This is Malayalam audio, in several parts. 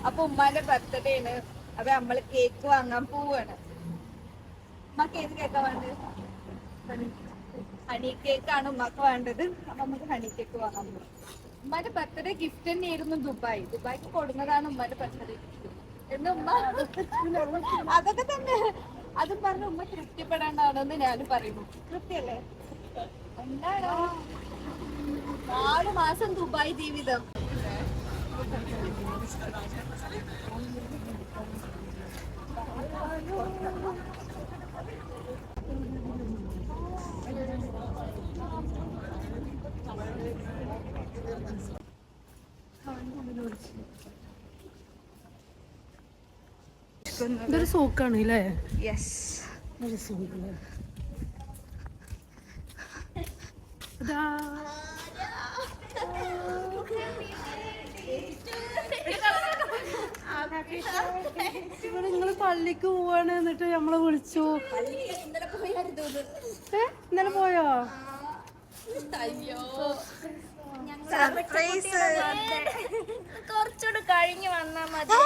അപ്പൊ ഉമ്മാന്റെ ബർത്ത്ഡേ ആണ്. അപ്പൊ നമ്മള് കേക്ക് വാങ്ങാൻ പോവാണ്. ഉമ്മക്ക് ഏത് കേക്കാ വേണ്ടത്? ഹണി കേക്കാണ് ഉമ്മക്ക് വേണ്ടത്. അപ്പൊ നമുക്ക് ഹണി കേക്ക് വാങ്ങാൻ പോവാം. ഉമ്മാന്റെ ബർത്ത്ഡേ ഗിഫ്റ്റ് തന്നെയായിരുന്നു ദുബായിക്ക് കൊടുന്നതാണ് ഉമ്മാന്റെ ബർത്ത്ഡേ ഗിഫ്റ്റ് എന്ന് ഉമ്മ അതൊക്കെ തന്നെ. അതും പറഞ്ഞ ഉമ്മ തൃപ്തിപ്പെടാണ്ടാണെന്ന് ഞാൻ പറയുന്നു. തൃപ്തിയല്ലേ? എന്താണ് 4 മാസം ദുബായ് ജീവിതം. ഇതൊരു സോക്കാണ് അല്ലേ? യെസ്, നിങ്ങള് പള്ളിക്ക് പോവാണ് എന്നിട്ട് നമ്മളെ വിളിച്ചു. ഇന്നലെ പോയോ? കുറച്ചുകൂടെ കഴിഞ്ഞ് വന്നാ മതി.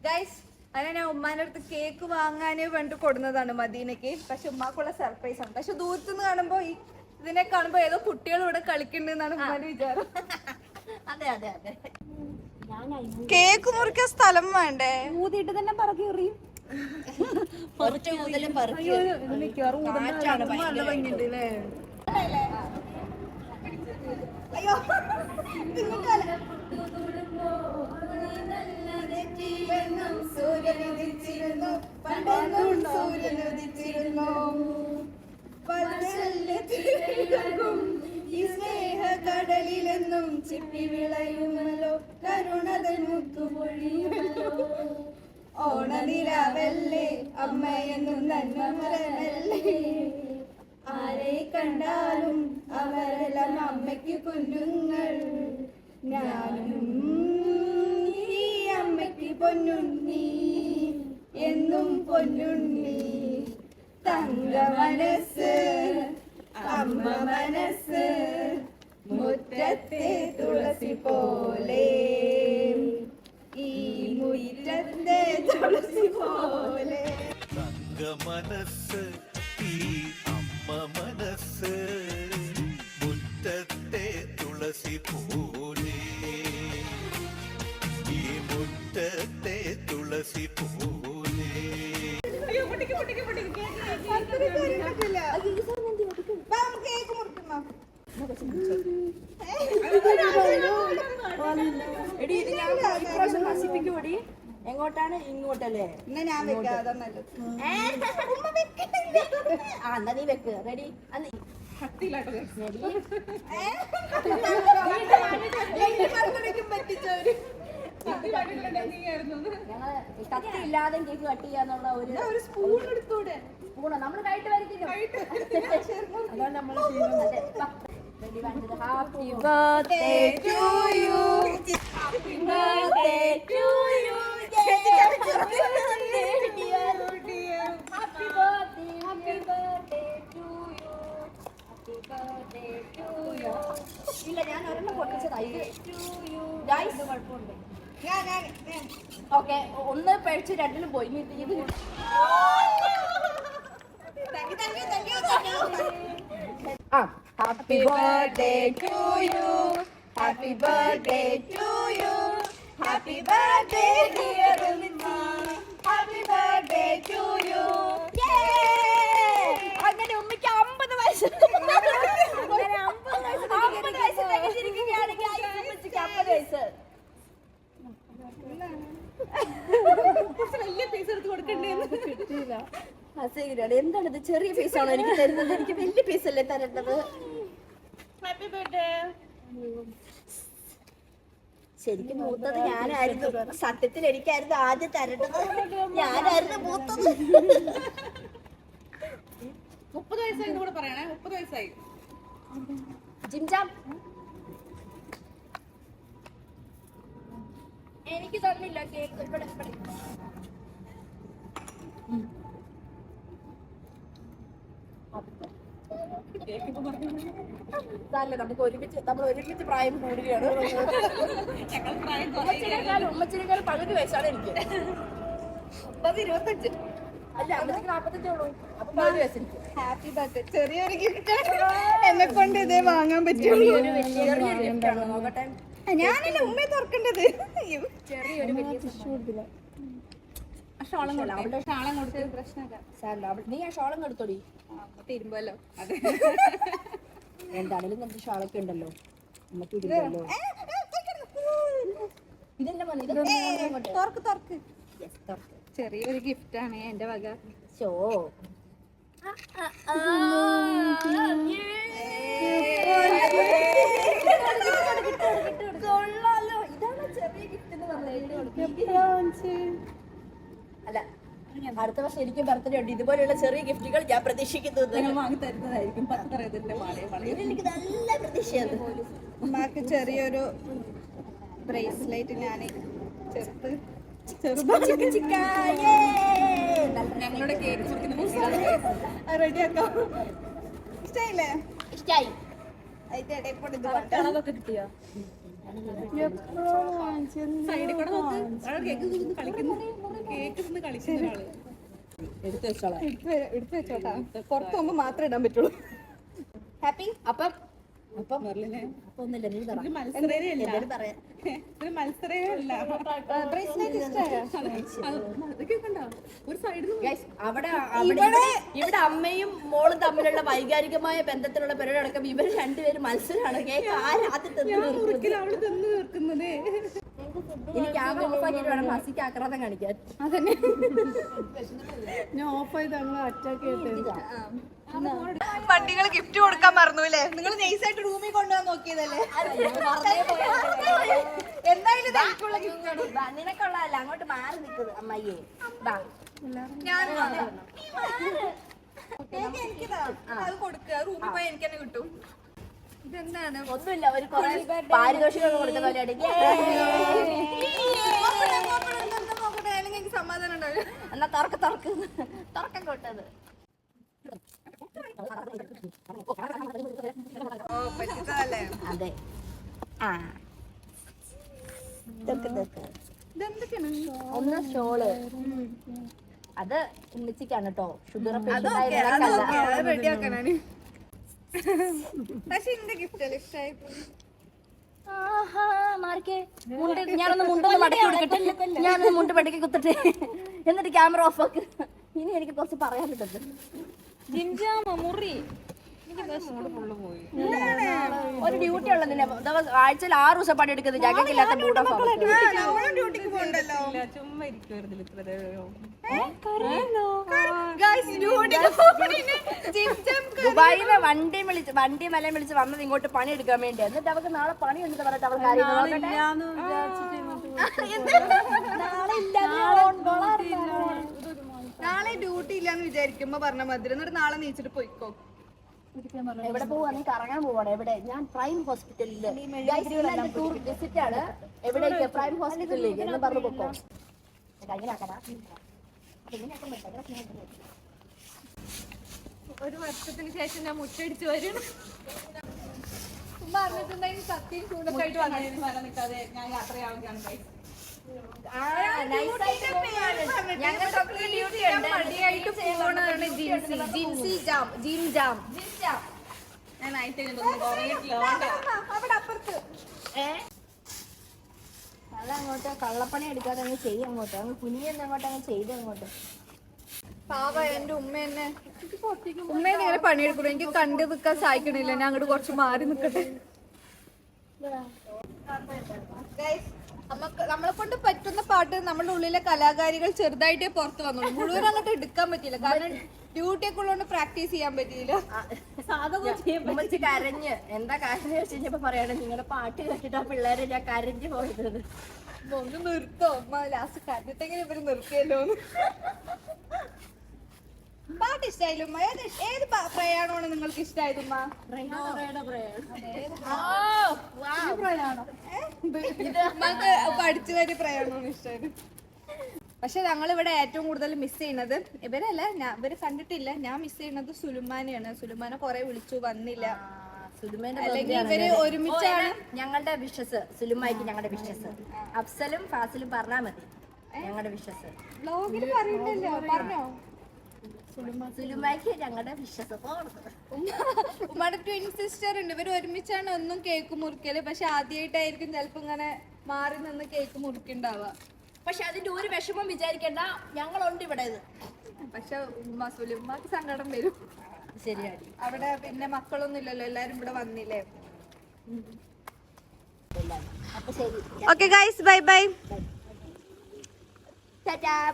ഗൈസ്, അങ്ങനെ ഞാൻ ഉമ്മാന്റെ അടുത്ത് കേക്ക് വാങ്ങാനേ വേണ്ടി കൊടുന്നതാണ് മദീനക്ക്. പക്ഷെ ഉമ്മാക്കുള്ള സർപ്രൈസ് ആണ്. പക്ഷെ ദൂരത്തുനിന്ന് കാണുമ്പോ ഇതിനെ കാണുമ്പോ ഏതോ കുട്ടികൾ ഇവിടെ കളിക്കുന്നുണ്ടെന്നാണ് ഉമ്മാന്റെ വിചാരം. അതെ അതെ അതെ. കേക്ക് മുറിക്കാൻ സ്ഥലം വേണ്ടേ? ഊതിയിട്ട് തന്നെ പറക്കി എറിയും. കുറച്ച് കൂടുതലും പറക്കി അയ്യോ സൂര്യനുദിച്ചിരുന്നു, പണ്ടെന്നും സൂര്യനുദിച്ചിരുന്നു. ഈ സ്നേഹക്കടലിലെന്നും ചിപ്പി വിളയുമല്ലോ, കരുണതൻ മുത്തുപൊഴിയുമല്ലോ. ഓണനിലാവല്ലേ അമ്മയെന്നും നന്മമരനല്ലേ, ആരെ കണ്ടാലും അവരെല്ലാം അമ്മയ്ക്ക് കുഞ്ഞുങ്ങൾ. ഞാനും ഈ അമ്മയ്ക്ക് പൊന്നുണ്ണി, എന്നും പൊന്നുണ്ണി. തങ്ക മനസ്സ് അമ്മ മനസ്സ്, മുറ്റത്തെ തുളസി പോലെ, ഈ മുറ്റത്തെ തുളസി പോലെ. തങ്ക മനസ്സ് ഈ അമ്മ മനസ്സ്, മുറ്റത്തെ തുളസി പോലെ, ഈ മുറ്റത്തെ തുളസി പോലെ. എങ്ങോട്ടാണ്? ഇങ്ങോട്ടല്ലേ? എന്നാ ഞാൻ വെക്കാതെ നല്ലത്. എന്നാ നീ വെക്ക്. റെഡി? പറ്റിച്ചവര് കത്തി ഇല്ലാതെ കേക്ക് കട്ട് ചെയ്യാന്നുള്ള ഒരു സ്പൂൺ എടുത്തൂടെ? സ്പൂണോ? നമ്മള് കൈട്ട് വരയ്ക്കുന്നു. അതാണ് നമ്മൾ happy birthday to you, happy birthday to you, happy birthday to you, happy birthday to you. ഇല്ല, ഞാൻ ഒരെണ്ണം പൊട്ടിച്ചതായി. കുഴപ്പമുണ്ട്. ഓക്കെ, ഒന്ന് പഴിച്ച് രണ്ടിലും പോയി. ഇത് happy birthday to you, happy birthday to you, happy birthday dear Ummi, happy birthday to you. അങ്ങനെ ഉമ്മിക്ക് 50 വയസ്സ്. അങ്ങനെ 50 വയസ്സ് തികച്ചിരിക്കുകയാണെങ്കിൽ 50 വയസ്സ്. വലിയ പൈസ എടുത്ത് കൊടുക്കണ്ടേന്ന് കിട്ടിയില്ല. എന്താണിത്? ചെറിയ പീസ് ആണോ എനിക്ക് തരുന്നത്? എനിക്ക് വലിയ പീസ് അല്ലേ തരേണ്ടത്? Happy birthday. ശരിക്കും മൂത്തത് ഞാനായിരുന്നു. സത്യത്തിൽ എനിക്കായിരുന്നു ആദ്യം തരേണ്ടത്. ഞാനായിരുന്നു മൂത്തത്. 30 വയസ്സായി കൂടെ പറയണേ. 30 വയസ്സായി. ജിംജാം എനിക്ക് തന്നില്ല കേക്ക്. കേക്ക് നമുക്ക് ഒരുമിച്ച് പ്രായം കൂടുകയാണ്. ഉമ്മച്ചിനേക്കാൾ പകുതി വയസ്സാണ് എനിക്ക്. 25. അല്ല അമ്മച്ചിക്ക് 45 ഉള്ളൂ. അപ്പൊ പകുതി വയസ്സെനിക്ക്. Happy birthday. ചെറിയൊരു ഗിഫ്റ്റ് എന്നെ കൊണ്ട് ഇതേ വാങ്ങാൻ പറ്റുള്ളൂ. ചെറിയൊരു ഗിഫ്റ്റാണ്. നോക്കട്ടെ. ഞാനല്ല ഉമ്മയെ തുറക്കേണ്ടത്. ചെറിയൊരു വലിയ ഷോളം കൊടുത്ത് പ്രശ്നമില്ല. നീ ആ ഷോളം എടുത്തോടി. തിരുമ്പല്ലോ. എന്താണേലും നമുക്ക് ഷോളൊക്കെ ഉണ്ടല്ലോ. നമുക്ക് ഇടുന്നല്ലോ. ഇതെന്നെ തുറക്ക്. ചെറിയൊരു ഗിഫ്റ്റ് ആണ് എന്റെ വക. ഷോ കൊള്ളാലോ. ഇതാണ് ചെറിയ ഗിഫ്റ്റ് എന്ന് പറഞ്ഞത്. അല്ല അടുത്ത വർഷം എനിക്കും ബർത്ത്ഡേ ഉണ്ട്. ഇതുപോലെയുള്ള ചെറിയ ഗിഫ്റ്റുകൾ ഞാൻ പ്രതീക്ഷിക്കുന്നു. വാങ്ങി തരുന്നതായിരിക്കും. എനിക്ക് നല്ല പ്രതീക്ഷയാണ്. ഉമ്മാക്ക് ചെറിയൊരു ബ്രേസ്ലെറ്റ് ഞാൻ ഞങ്ങളുടെ കേക്ക് റെഡിയാക്കാം. ഇഷ്ടായില്ലേ? ഇഷ്ടായി. അതിന്റെ ഇടയിൽ കൂടെ ഇത് കളറൊക്കെ കിട്ടിയോ? സൈഡിൽ കൂടെ നോക്ക്. കേക്ക് തിന്ന് കളിക്കുന്നു. കേക്ക് തിന്ന് കളിക്കുന്ന ഒരാള്. എടുത്തു വെച്ചോളാം. എടുത്ത് വെച്ചോട്ടാ. പുറത്ത് പോകുമ്പോ മാത്രമേ ഇടാൻ പറ്റുള്ളൂ. ഹാപ്പി. അപ്പം ഒന്നുമില്ല. നീ പറ. മത്സരമല്ല. എന്തായാലും പറയാം. ഒരു മത്സരമല്ല. ബ്രേസ്ലെറ്റ് ഇഷ്ടമായോ? അതൊക്കെ കണ്ടോ ഒരു സൈഡിൽ Guys, ഇവിടെ അമ്മയും മോളും തമ്മിലുള്ള വൈകാരികമായ ബന്ധത്തിലുള്ള പരിപാടി അടക്കം ഇവർ രണ്ടുപേരും മത്സരമാണ്. കേക്ക് ആദ്യം ഒരിക്കലും അവള് തിന്ന് തീർക്കുന്നത്. ഇനി ക്യാമറ ഓഫാക്കിട്ട് വേണം മസിക്ക് ആക്രാന്തം കാണിക്കാൻ. അതന്നെ. ഞാൻ ഓഫ് ചെയ്ത് അങ്ങ് അറ്റാക്ക് ചെയ്തിട്ട് വണ്ടികൾ ഗിഫ്റ്റ് കൊടുക്കാൻ മറന്നുല്ലേ? നിങ്ങൾ നൈസായിട്ട് റൂമിൽ കൊണ്ടുപോകാൻ നോക്കിയതല്ലേ? എന്തായാലും എനിക്കുള്ള ഗിഫ്റ്റ് നിനക്കുള്ളതല്ല, അങ്ങോട്ട് മാറി നിൽക്കുന്നത് അമ്മയെ. ഞാൻ എനിക്കിതാ അത് കൊടുക്കുക. റൂമിൽ പോയി എനിക്ക് തന്നെ കിട്ടും. ഇതെന്താണ്? ഒന്നുമില്ല, ഒരു കുറെ പാരിതോഷികം കൊടുക്കുന്ന പോലെയാണ്. അല്ലെങ്കിൽ എനിക്ക് സമാധാനം ഉണ്ടാവില്ല. എന്നാ തുറക്കം കൊട്ടത്. പറ്റിച്ചതല്ലേ? അതെ. ഒന്ന് ഷോള്, അത് ഉമ്മിച്ചിക്കാണ് കേട്ടോ. ഷുഗർ റെഡിയാക്കാനാണ്. പക്ഷെ എന്റെ ഗിഫ്റ്റ് അല്ലേ ഇഷ്ടായി. ഞാനൊന്ന് മുണ്ടൊന്ന് മടക്കി കൊടുക്കട്ടെ. ഞാനൊന്ന് മുണ്ട് മടക്കി കുത്തട്ടെ. എന്നിട്ട് ക്യാമറ ഓഫ് ആക്ക്. ഇനി എനിക്ക് കുറച്ച് പറയാനുള്ളത്. ഒരു ഡ്യൂട്ടി ഉള്ളതിന് ആഴ്ചയിൽ 6 ദിവസം പണിയെടുക്കുന്നത് ജാഗില്ലാത്ത മൂഡ് ഓഫ് ആവും. നമ്മളും ഡ്യൂട്ടിക്ക് പോകണ്ടല്ലോ. ചുമ്മാ ഇരിക്കുവായിരുന്നില്ല ഇത്ര നേരം. ദുബായിന്ന് വണ്ടി മലയും വിളിച്ച് വന്നത് ഇങ്ങോട്ട് പണിയെടുക്കാൻ വേണ്ടി. എന്നിട്ട് അവർക്ക് നാളെ പണി ഉണ്ടെന്ന് പറഞ്ഞിട്ട് അവൾ നാളെ ഡ്യൂട്ടി ഇല്ലാന്ന് വിചാരിക്കുമ്പോ പറഞ്ഞ മധുരം. എന്നിട്ട് നാളെ നീച്ചിട്ട് പോയിക്കോ. എവിടെ പോവാ? നീ കറങ്ങാൻ പോവാണ്. എവിടെ? ഞാൻ പ്രൈം ഹോസ്പിറ്റലില് ടൂർ വിസിറ്റ് ആണ്. എവിടേക്ക്? പ്രൈം ഹോസ്പിറ്റലിലേക്ക് എന്ന് പറഞ്ഞു പോക്കോ. ഒരു വർഷത്തിന് ശേഷം ഞാൻ മുറ്റടിച്ച് വരും. പറഞ്ഞിട്ടുണ്ടെങ്കിൽ സത്യം ചൂടൊക്കെ ആയിട്ട് വരാൻ നിൽക്കാതെ ഞാൻ യാത്രയാവുകയാണ്. മടിയായിട്ട് പോകണതാണ് ജിൻസി ജാം. ജിം ജാം ഞാൻ ആയിട്ട് അവിടെ അപ്പുറത്ത്. അത് അങ്ങോട്ട് കള്ളപ്പണി എടുക്കാതെ അങ്ങ് ചെയ്യും. അങ്ങോട്ട് അങ്ങ് കുനിയെന്ന് അങ്ങോട്ട് അങ്ങ് ചെയ്ത് അങ്ങോട്ട്. പാവ എന്റെ ഉമ്മേനെ ഇങ്ങനെ പണിയെടുക്കണം. എനിക്ക് കണ്ടു നിൽക്കാൻ സഹായിക്കണില്ല. ഞാൻ അങ്ങോട്ട് കുറച്ച് മാറി നിൽക്കട്ടെ. നമ്മളെ കൊണ്ട് പറ്റുന്ന പാട്ട് നമ്മുടെ ഉള്ളിലെ കലാകാരികൾ ചെറുതായിട്ടേ പുറത്ത് വന്നുള്ളൂ. മുഴുവൻ അങ്ങോട്ട് എടുക്കാൻ പറ്റില്ല. കാരണം ഡ്യൂട്ടിയൊക്കെ ഉള്ളതുകൊണ്ട് പ്രാക്ടീസ് ചെയ്യാൻ പറ്റിയില്ല. ഉമ്മച്ചി കരഞ്ഞ് എന്താ കാര്യം വെച്ച് കഴിഞ്ഞപ്പോ പറയാണ്, നിങ്ങളുടെ പാട്ട് കേട്ടിട്ട് ആ പിള്ളേരെ ഞാൻ കരഞ്ഞു പോയത്. ഒന്ന് നിർത്തോ ലാസ്റ്റ് കരഞ്ഞിട്ടെങ്കിലും ഇവര് നിർത്തിയല്ലോ. പാട്ട് ഇഷ്ടായാലും ഏത് പ്രയാണമാണ് നിങ്ങൾക്ക് ഇഷ്ടായത്? ഉമ്മ പഠിച്ചു വരെ പ്രയാണമാണ് ഇഷ്ടായത്. പക്ഷെ ഞങ്ങൾ ഇവിടെ ഏറ്റവും കൂടുതൽ മിസ് ചെയ്യുന്നത് ഇവരല്ല, ഇവര് കണ്ടിട്ടില്ല. ഞാൻ മിസ് ചെയ്യുന്നത് സുലുമാനെയാണ്. സുലുമാനെ കുറെ വിളിച്ചു, വന്നില്ല. അല്ലെങ്കിൽ ഇവര് ഒരുമിച്ചാണ്. ഞങ്ങളുടെ വിഷസ് സുലുമായിക്ക് ഞങ്ങളുടെ വിഷസ്. അഫ്സലും ഫാസിലും പറഞ്ഞാ മതി ഞങ്ങളുടെ വിഷസ്. വ്ലോഗിൽ പറയുന്നില്ലോ, പറഞ്ഞോ? സുലുമായിക്ക് ഞങ്ങളുടെ വിഷസ്. ഉമ്മയുടെ ട്വിൻ സിസ്റ്റർ ഉണ്ട്. ഇവര് ഒരുമിച്ചാണ് ഒന്നും കേക്ക് മുറിക്കല്. പക്ഷെ ആദ്യമായിട്ടായിരിക്കും ചിലപ്പോ ഇങ്ങനെ മാറി നിന്ന് കേക്ക് മുറിക്കുണ്ടാവുക. പക്ഷെ അതിന്റെ ഒരു വിഷമം വിചാരിക്കേണ്ട, ഞങ്ങളുണ്ട് ഇവിടെ. പക്ഷെ സുലുമ്മക്ക് സങ്കടം വരും. ശരിയാണ്. അവിടെ പിന്നെ മക്കളൊന്നും ഇല്ലല്ലോ, എല്ലാരും ഇവിടെ വന്നില്ലേ. അപ്പൊ ശരി. Okay guys, bye bye.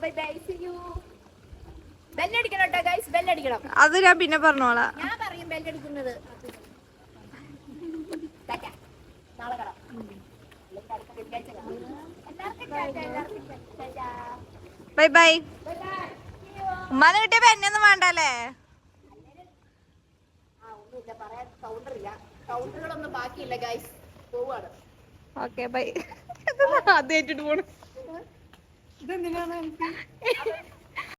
Bye bye, see you. ബെല്ലടിക്കണം കേട്ടോ ഗൈസ്, ബെല്ലടിക്കണം. അത് ഞാൻ പിന്നെ പറഞ്ഞോളാം. ഞാൻ പറയും ബെല്ലടിക്കുന്നത്. നാളെ കാണാം. Bye bye. ഉമ്മാനെ കിട്ടിയപ്പോ എന്നെയൊന്നും വേണ്ടല്ലേ? ഒന്നുമില്ല പറയാൻ, കൗണ്ടറില്ല. കൗണ്ടറുകളൊന്നും ബാക്കിയില്ല ഗൈസ്, പോവാണ്. Okay bye. ആദ്യമായിട്ടിട്ട് പോണു. ഇതെന്തിനാണ്